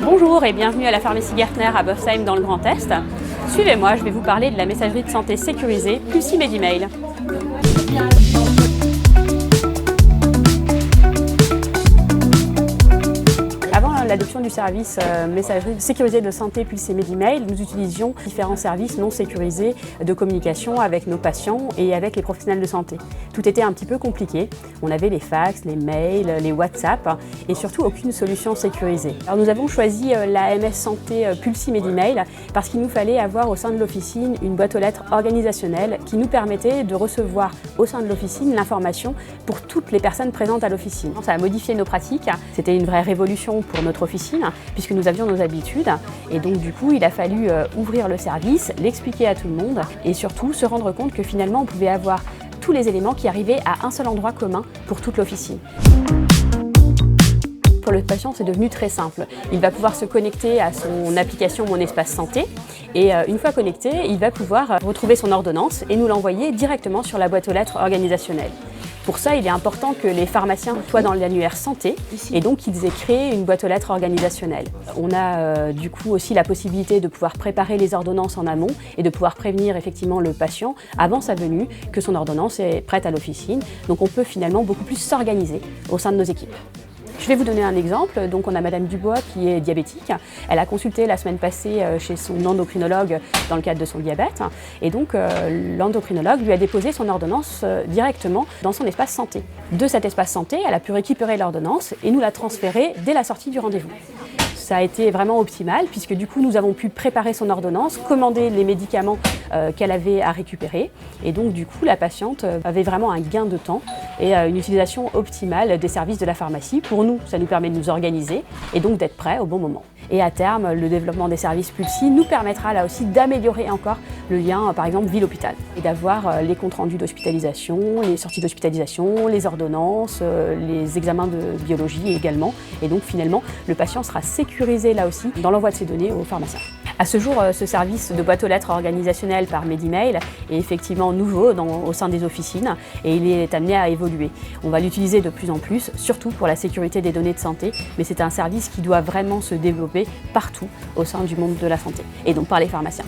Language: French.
Bonjour et bienvenue à la pharmacie Gärtner à Bofsheim dans le Grand Est. Suivez-moi, je vais vous parler de la messagerie de santé sécurisée Pulsi Medimail. Avant l'adoption du service messagerie sécurisée de santé Pulsi Medimail, nous utilisions différents services non sécurisés de communication avec nos patients et avec les professionnels de santé. Tout était un petit peu compliqué. On avait les fax, les mails, les WhatsApp et surtout aucune solution sécurisée. Alors nous avons choisi la MS Santé Pulsi Medimail parce qu'il nous fallait avoir au sein de l'officine une boîte aux lettres organisationnelle qui nous permettait de recevoir au sein de l'officine l'information pour toutes les personnes présentes à l'officine. Ça a modifié nos pratiques. C'était une vraie révolution pour notre officine puisque nous avions nos habitudes et donc du coup il a fallu ouvrir le service, l'expliquer à tout le monde et surtout se rendre compte que finalement on pouvait avoir tous les éléments qui arrivaient à un seul endroit commun pour toute l'officine. Pour le patient, c'est devenu très simple. Il va pouvoir se connecter à son application Mon Espace Santé et une fois connecté, il va pouvoir retrouver son ordonnance et nous l'envoyer directement sur la boîte aux lettres organisationnelle. Pour ça, il est important que les pharmaciens soient dans l'annuaire santé et donc qu'ils aient créé une boîte aux lettres organisationnelle. On a du coup aussi la possibilité de pouvoir préparer les ordonnances en amont et de pouvoir prévenir effectivement le patient avant sa venue que son ordonnance est prête à l'officine. Donc on peut finalement beaucoup plus s'organiser au sein de nos équipes. Je vais vous donner un exemple. Donc on a Madame Dubois qui est diabétique. Elle a consulté la semaine passée chez son endocrinologue dans le cadre de son diabète. Et donc l'endocrinologue lui a déposé son ordonnance directement dans son espace santé. De cet espace santé, elle a pu récupérer l'ordonnance et nous la transférer dès la sortie du rendez-vous. Ça a été vraiment optimal puisque du coup nous avons pu préparer son ordonnance, commander les médicaments qu'elle avait à récupérer et donc du coup la patiente avait vraiment un gain de temps et une utilisation optimale des services de la pharmacie. Pour nous, ça nous permet de nous organiser et donc d'être prêts au bon moment. Et à terme, le développement des services Pulsi nous permettra là aussi d'améliorer encore le lien, par exemple, ville-hôpital. Et d'avoir les comptes rendus d'hospitalisation, les sorties d'hospitalisation, les ordonnances, les examens de biologie également. Et donc finalement, le patient sera sécurisé là aussi dans l'envoi de ses données aux pharmaciens. À ce jour, ce service de boîte aux lettres organisationnelle par Medimail est effectivement nouveau au sein des officines et il est amené à évoluer. On va l'utiliser de plus en plus, surtout pour la sécurité des données de santé, mais c'est un service qui doit vraiment se développer partout au sein du monde de la santé et donc par les pharmaciens.